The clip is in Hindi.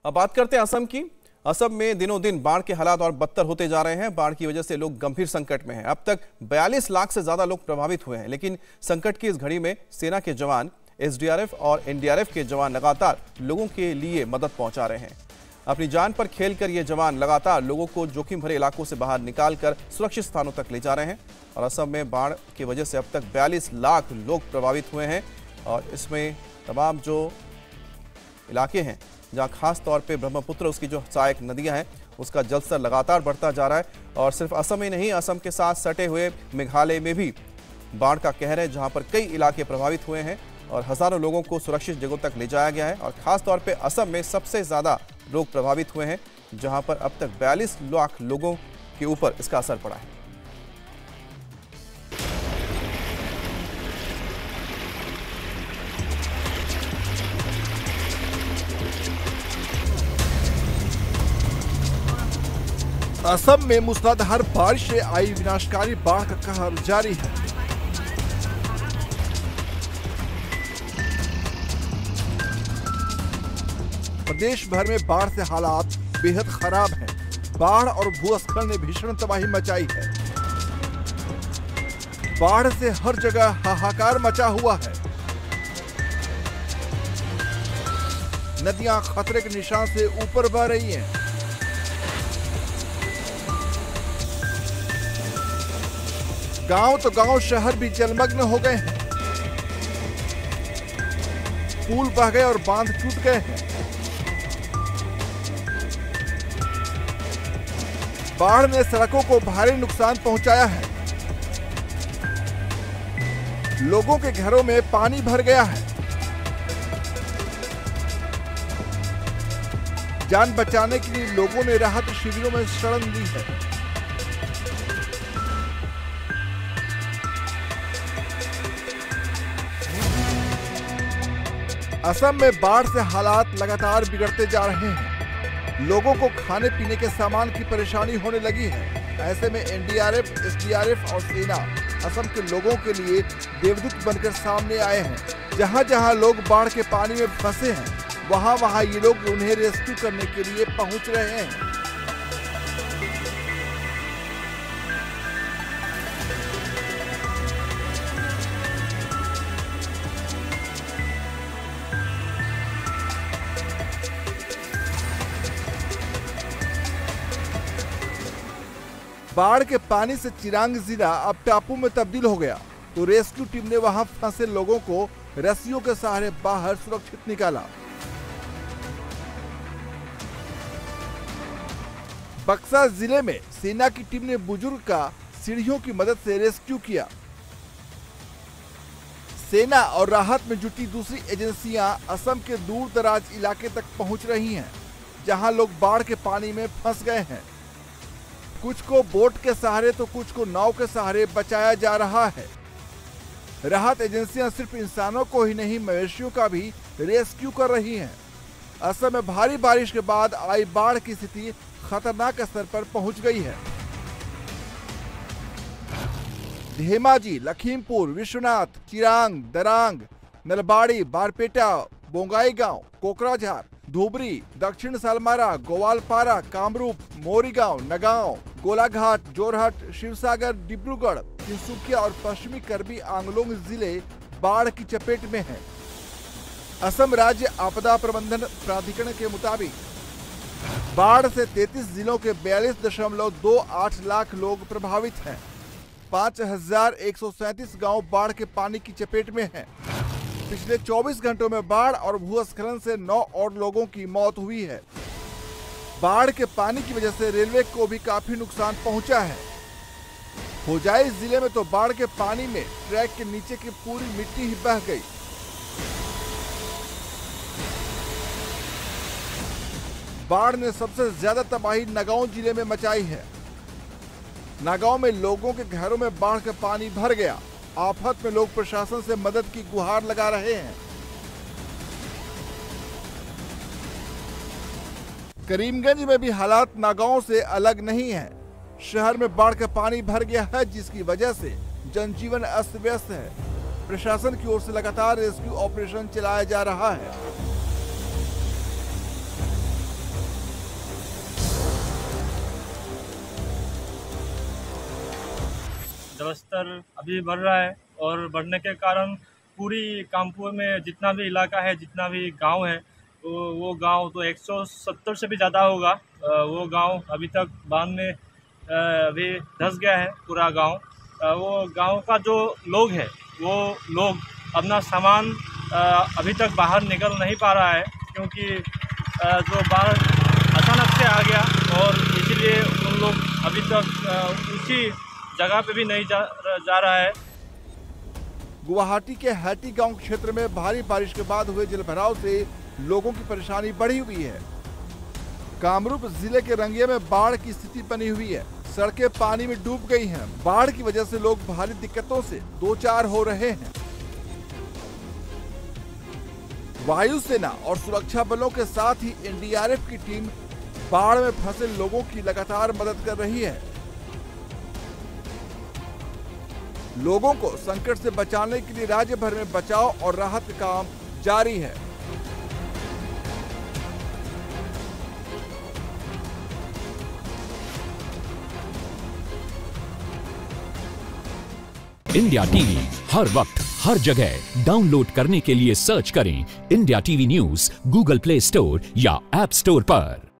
अब बात करते हैं असम की। असम में दिनों दिन बाढ़ के हालात और बदतर होते जा रहे हैं। बाढ़ की वजह से लोग गंभीर संकट में हैं। अब तक 42 लाख से ज्यादा लोग प्रभावित हुए हैं। लेकिन संकट की इस घड़ी में सेना के जवान, एसडीआरएफ और एनडीआरएफ के जवान लगातार लोगों के लिए मदद पहुंचा रहे हैं। अपनी जान पर खेलकर ये जवान लगातार लोगों को जोखिम भरे इलाकों से बाहर निकालकर सुरक्षित स्थानों तक ले जा रहे हैं। और असम में बाढ़ की वजह से अब तक 42 लाख लोग प्रभावित हुए हैं। और इसमें तमाम जो इलाके हैं जहां खास तौर पे ब्रह्मपुत्र, उसकी जो सहायक नदियां हैं, उसका जलस्तर लगातार बढ़ता जा रहा है। और सिर्फ असम ही नहीं, असम के साथ सटे हुए मेघालय में भी बाढ़ का कहर है, जहां पर कई इलाके प्रभावित हुए हैं और हजारों लोगों को सुरक्षित जगहों तक ले जाया गया है। और खास तौर पे असम में सबसे ज्यादा लोग प्रभावित हुए हैं, जहां पर अब तक 42 लाख लोगों के ऊपर इसका असर पड़ा है। असम में मूसलाधार बारिश से आई विनाशकारी बाढ़ का कहर जारी है। प्रदेश भर में बाढ़ से हालात बेहद खराब हैं। बाढ़ और भूस्खलन ने भीषण तबाही मचाई है। बाढ़ से हर जगह हाहाकार मचा हुआ है। नदियां खतरे के निशान से ऊपर बह रही हैं। गांव तो गांव, शहर भी जलमग्न हो गए हैं। पुल बह गए और बांध टूट गए हैं। बाढ़ ने सड़कों को भारी नुकसान पहुंचाया है। लोगों के घरों में पानी भर गया है। जान बचाने के लिए लोगों ने राहत शिविरों में शरण ली है। असम में बाढ़ से हालात लगातार बिगड़ते जा रहे हैं। लोगों को खाने पीने के सामान की परेशानी होने लगी है। ऐसे में एनडीआरएफ, एसडीआरएफ और सेना असम के लोगों के लिए देवदूत बनकर सामने आए हैं। जहां जहां लोग बाढ़ के पानी में फंसे हैं, वहां वहां ये लोग उन्हें रेस्क्यू करने के लिए पहुंच रहे हैं। बाढ़ के पानी से चिरांग जिला अब टापू में तब्दील हो गया, तो रेस्क्यू टीम ने वहां फंसे लोगों को रस्सियों के सहारे बाहर सुरक्षित निकाला। बक्सर जिले में सेना की टीम ने बुजुर्ग का सीढ़ियों की मदद से रेस्क्यू किया। सेना और राहत में जुटी दूसरी एजेंसियां असम के दूर दराज इलाके तक पहुंच रही हैं, जहां लोग बाढ़ के पानी में फंस गए हैं। कुछ को बोट के सहारे तो कुछ को नाव के सहारे बचाया जा रहा है। राहत एजेंसियां सिर्फ इंसानों को ही नहीं, मवेशियों का भी रेस्क्यू कर रही हैं। असम में भारी बारिश के बाद आई बाढ़ की स्थिति खतरनाक स्तर पर पहुंच गई है। धेमाजी, लखीमपुर, विश्वनाथ, चिरांग, दरांग, नलबाड़ी, बारपेटा, बोंगाईगांव, कोकराझार, धुबरी, दक्षिण सालमारा, गोवालपारा, कामरूप, मोरीगांव, नगांव, गोलाघाट, जोरहट, शिवसागर, डिब्रूगढ़, तिनसुकिया और पश्चिमी करबी आंगलोंग जिले बाढ़ की चपेट में हैं। असम राज्य आपदा प्रबंधन प्राधिकरण के मुताबिक बाढ़ से 33 जिलों के 42.28 लाख लोग प्रभावित हैं। 5137 गांव बाढ़ के पानी की चपेट में हैं। पिछले 24 घंटों में बाढ़ और भूस्खलन से 9 और लोगों की मौत हुई है। बाढ़ के पानी की वजह से रेलवे को भी काफी नुकसान पहुंचा है। होजाई जिले में तो बाढ़ के पानी में ट्रैक के नीचे की पूरी मिट्टी ही बह गई। बाढ़ ने सबसे ज्यादा तबाही नगांव जिले में मचाई है। नगांव में लोगों के घरों में बाढ़ का पानी भर गया। आफत में लोग प्रशासन से मदद की गुहार लगा रहे हैं। करीमगंज में भी हालात नगांव से अलग नहीं है। शहर में बाढ़ का पानी भर गया है, जिसकी वजह से जनजीवन अस्त व्यस्त है। प्रशासन की ओर से लगातार रेस्क्यू ऑपरेशन चलाया जा रहा है। जलस्तर अभी बढ़ रहा है और बढ़ने के कारण पूरी कामपुर में जितना भी इलाका है, जितना भी गांव है, तो वो गांव तो 170 से भी ज़्यादा होगा। वो गांव अभी तक बांध में अभी धंस गया है पूरा गांव। वो गांव का जो लोग है, वो लोग अपना सामान अभी तक बाहर निकल नहीं पा रहा है, क्योंकि जो बाढ़ अचानक से आ गया और इसीलिए उन लोग अभी तक उसी जगह पे भी नहीं जा रहा है। गुवाहाटी के हैटी गांव क्षेत्र में भारी बारिश के बाद हुए जलभराव से लोगों की परेशानी बढ़ी हुई है। कामरूप जिले के रंगिया में बाढ़ की स्थिति बनी हुई है। सड़कें पानी में डूब गई हैं। बाढ़ की वजह से लोग भारी दिक्कतों से दो चार हो रहे हैं। वायुसेना और सुरक्षा बलों के साथ ही एनडीआरएफ की टीम बाढ़ में फंसे लोगों की लगातार मदद कर रही है। लोगों को संकट से बचाने के लिए राज्य भर में बचाव और राहत का काम जारी है। इंडिया टीवी हर वक्त हर जगह डाउनलोड करने के लिए सर्च करें India TV news Google play store या ऐप स्टोर पर।